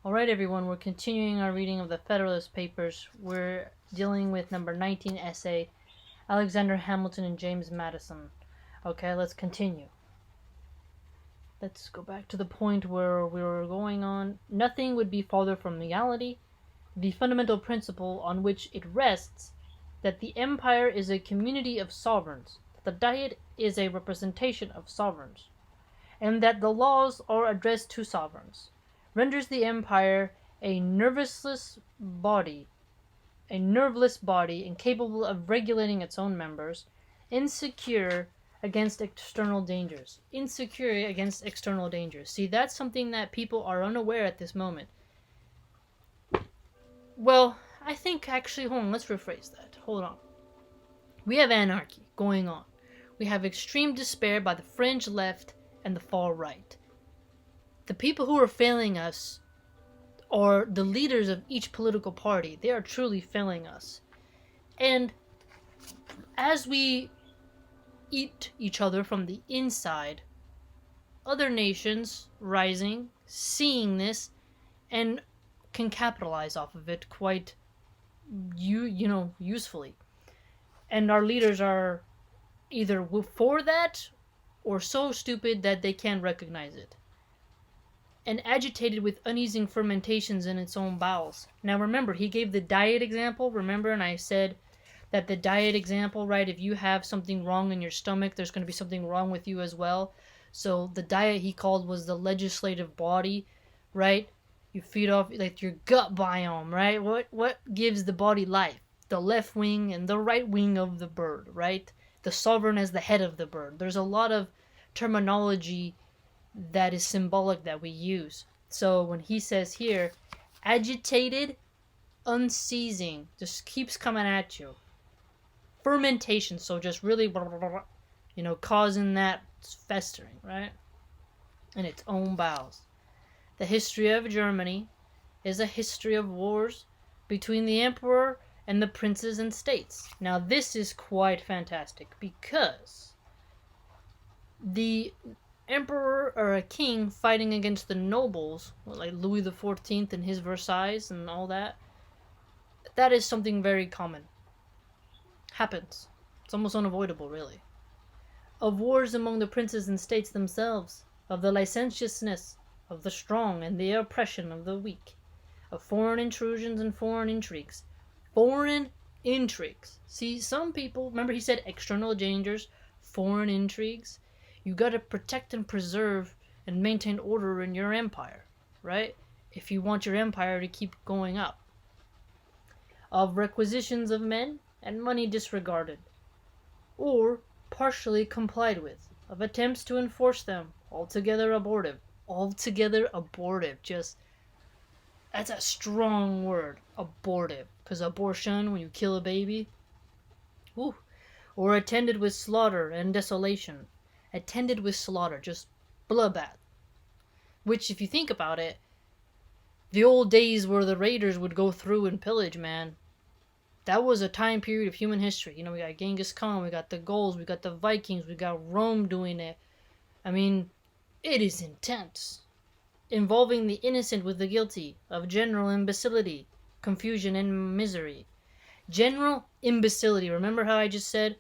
Alright everyone, we're continuing our reading of the Federalist Papers. We're dealing with number 19 essay, Alexander Hamilton and James Madison. Okay, let's continue. Let's go back to the point where we were going on. Nothing would be farther from reality. The fundamental principle on which it rests, that the empire is a community of sovereigns, that the Diet is a representation of sovereigns, and that the laws are addressed to sovereigns, renders the empire a nerveless body incapable of regulating its own members, insecure against external dangers. See, that's something that people are unaware at this moment. Well, I think actually, hold on, let's rephrase that. Hold on. We have anarchy going on. We have extreme despair by the fringe left and the far right. The people who are failing us are the leaders of each political party. They are truly failing us. And as we eat each other from the inside, other nations rising, seeing this, and can capitalize off of it quite, usefully. And our leaders are either for that or so stupid that they can't recognize it, and agitated with uneasy fermentations in its own bowels. Now remember, he gave the diet example, remember, and I said that the diet example, right, if you have something wrong in your stomach, there's going to be something wrong with you as well. So the diet he called was the legislative body, right? You feed off like your gut biome, right? What gives the body life? The left wing and the right wing of the bird, right? The sovereign as the head of the bird. There's a lot of terminology that is symbolic that we use. So when he says here, agitated, unceasing, just keeps coming at you. Fermentation, so just really, causing that festering, right? In its own bowels. The history of Germany is a history of wars between the emperor and the princes and states. Now this is quite fantastic because the emperor or a king fighting against the nobles, like Louis XIV and his Versailles and all that, that is something very common. Happens. It's almost unavoidable, really. Of wars among the princes and states themselves, of the licentiousness of the strong and the oppression of the weak, of foreign intrusions and foreign intrigues. Foreign intrigues. See, some people, remember he said external dangers, foreign intrigues. You got to protect and preserve and maintain order in your empire, right? If you want your empire to keep going up. Of requisitions of men and money disregarded, or partially complied with, of attempts to enforce them, altogether abortive. Altogether abortive. Just, that's a strong word, abortive. Because abortion, when you kill a baby, ooh. Or attended with slaughter and desolation. Attended with slaughter, just bloodbath. Which, if you think about it, the old days where the raiders would go through and pillage, man, that was a time period of human history. We got Genghis Khan, we got the Gauls, we got the Vikings, we got Rome doing it. I mean, it is intense. Involving the innocent with the guilty, of general imbecility, confusion, and misery. General imbecility. Remember how I just said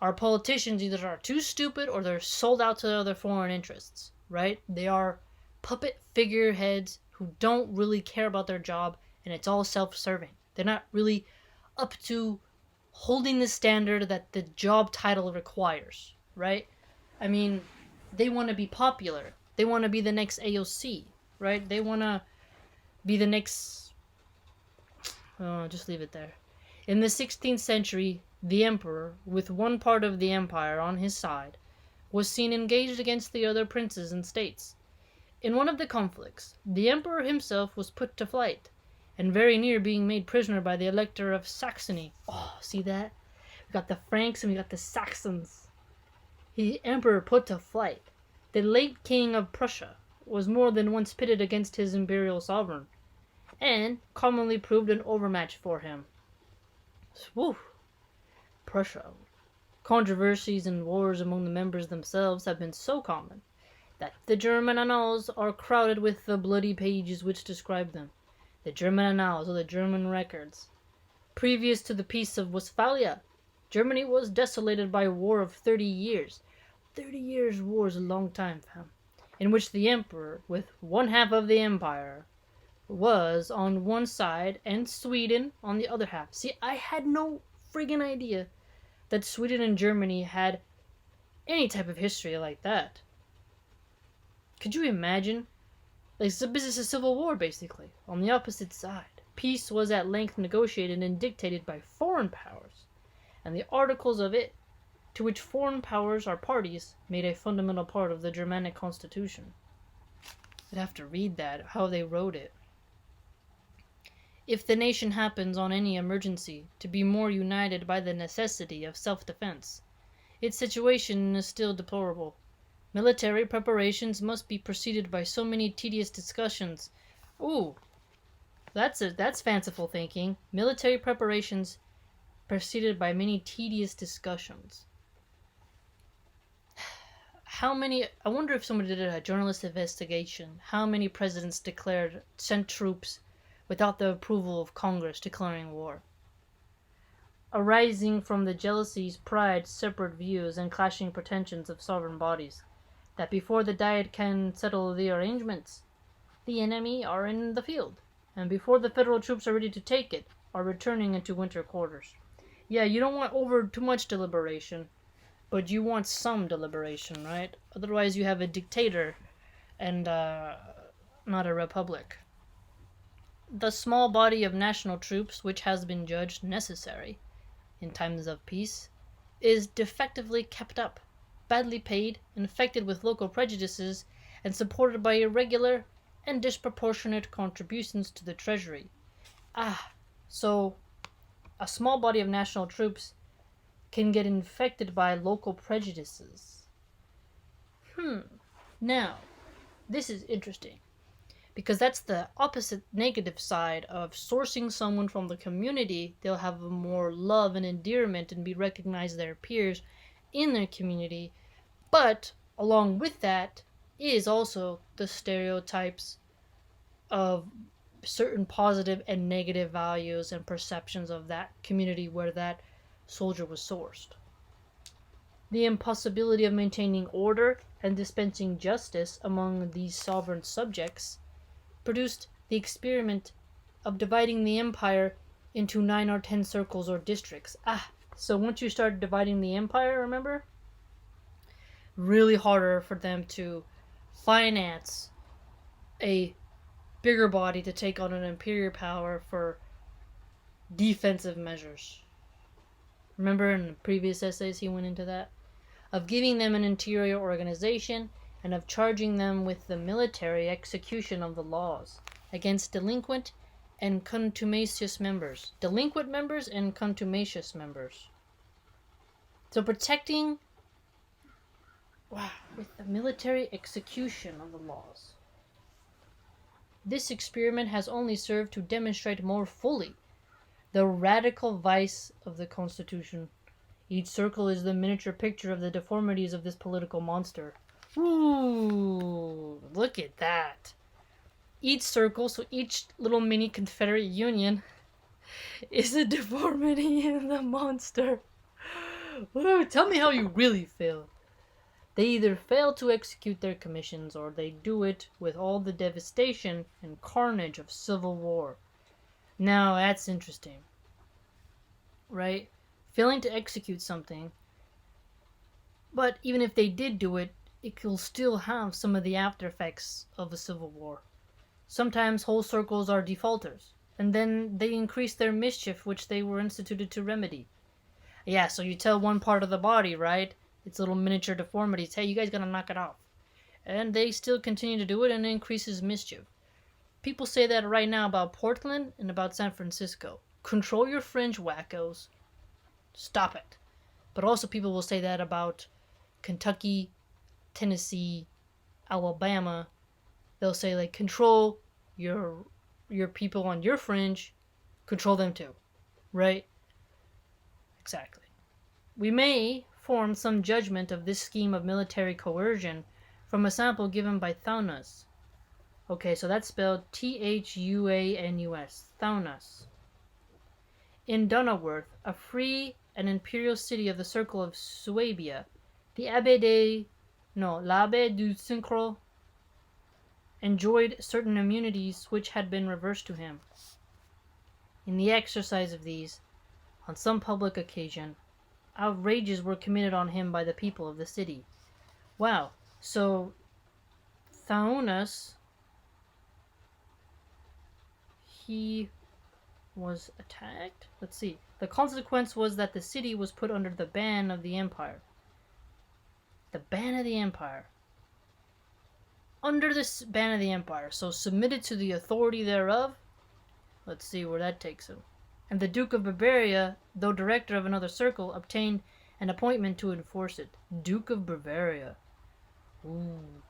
our politicians either are too stupid or they're sold out to other foreign interests, right? They are puppet figureheads who don't really care about their job, and it's all self-serving. They're not really up to holding the standard that the job title requires, right? I mean, they want to be popular. They want to be the next AOC, right? They want to be the next... just leave it there. In the 16th century, the emperor, with one part of the empire on his side, was seen engaged against the other princes and states. In one of the conflicts, the emperor himself was put to flight, and very near being made prisoner by the Elector of Saxony. Oh, see that? We got the Franks and we got the Saxons. The emperor put to flight. The late king of Prussia was more than once pitted against his imperial sovereign, and commonly proved an overmatch for him. Woo! Prussia. Controversies and wars among the members themselves have been so common that the German annals are crowded with the bloody pages which describe them. The German annals, or the German records. Previous to the Peace of Westphalia, Germany was desolated by a war of 30 years. 30 years war is a long time, fam. In which the emperor, with one half of the empire, was on one side and Sweden on the other half. See, I had no friggin' idea that Sweden and Germany had any type of history like that. Could you imagine? Like, it's a civil war, basically, on the opposite side. Peace was at length negotiated and dictated by foreign powers, and the articles of it, to which foreign powers are parties, made a fundamental part of the Germanic constitution. I'd have to read that, how they wrote it. If the nation happens on any emergency to be more united by the necessity of self-defense, its situation is still deplorable. Military preparations must be preceded by so many tedious discussions. Ooh, that's fanciful thinking. Military preparations preceded by many tedious discussions. I wonder if somebody did a journalist investigation, how many presidents sent troops without the approval of Congress declaring war. Arising from the jealousies, pride, separate views, and clashing pretensions of sovereign bodies, that before the Diet can settle the arrangements, the enemy are in the field, and before the federal troops are ready to take it, are returning into winter quarters. Yeah, you don't want too much deliberation, but you want some deliberation, right? Otherwise you have a dictator and not a republic. The small body of national troops, which has been judged necessary in times of peace, is defectively kept up, badly paid, infected with local prejudices, and supported by irregular and disproportionate contributions to the treasury. So a small body of national troops can get infected by local prejudices. Now, this is interesting, because that's the opposite negative side of sourcing someone from the community. They'll have more love and endearment and be recognized as their peers in their community. But along with that is also the stereotypes of certain positive and negative values and perceptions of that community where that soldier was sourced. The impossibility of maintaining order and dispensing justice among these sovereign subjects produced the experiment of dividing the empire into 9 or 10 circles or districts. So once you start dividing the empire, remember? Really harder for them to finance a bigger body to take on an imperial power for defensive measures. Remember in the previous essays he went into that? Of giving them an interior organization and of charging them with the military execution of the laws against delinquent and contumacious members. Delinquent members and contumacious members. So protecting with the military execution of the laws. This experiment has only served to demonstrate more fully the radical vice of the Constitution. Each circle is the miniature picture of the deformities of this political monster. Ooh, look at that. Each circle, so each little mini Confederate Union, is a deformity in the monster. Ooh, tell me how you really feel. They either fail to execute their commissions, or they do it with all the devastation and carnage of civil war. Now that's interesting, right? Failing to execute something, but even if they did do it, it will still have some of the after effects of a civil war. Sometimes whole circles are defaulters, and then they increase their mischief which they were instituted to remedy. Yeah, so you tell one part of the body, right? Its little miniature deformities, hey, you guys gotta knock it off. And they still continue to do it, and it increases mischief. People say that right now about Portland and about San Francisco. Control your fringe wackos. Stop it. But also people will say that about Kentucky, Tennessee, Alabama. They'll say, like, control your people on your fringe. Control them too. Right? Exactly. We may form some judgment of this scheme of military coercion from a sample given by Thaunas. Okay, so that's spelled Thuanus. Thaunas. In Donauwörth, a free and imperial city of the circle of Suabia, l'Abbé du Synchro enjoyed certain immunities which had been reversed to him. In the exercise of these, on some public occasion, outrages were committed on him by the people of the city. Wow, so Thaunas, he was attacked? Let's see. The consequence was that the city was put under the ban of the empire. The ban of the empire. Under this ban of the empire, so submitted to the authority thereof. Let's see where that takes him. And the Duke of Bavaria, though director of another circle, obtained an appointment to enforce it. Duke of Bavaria. Ooh.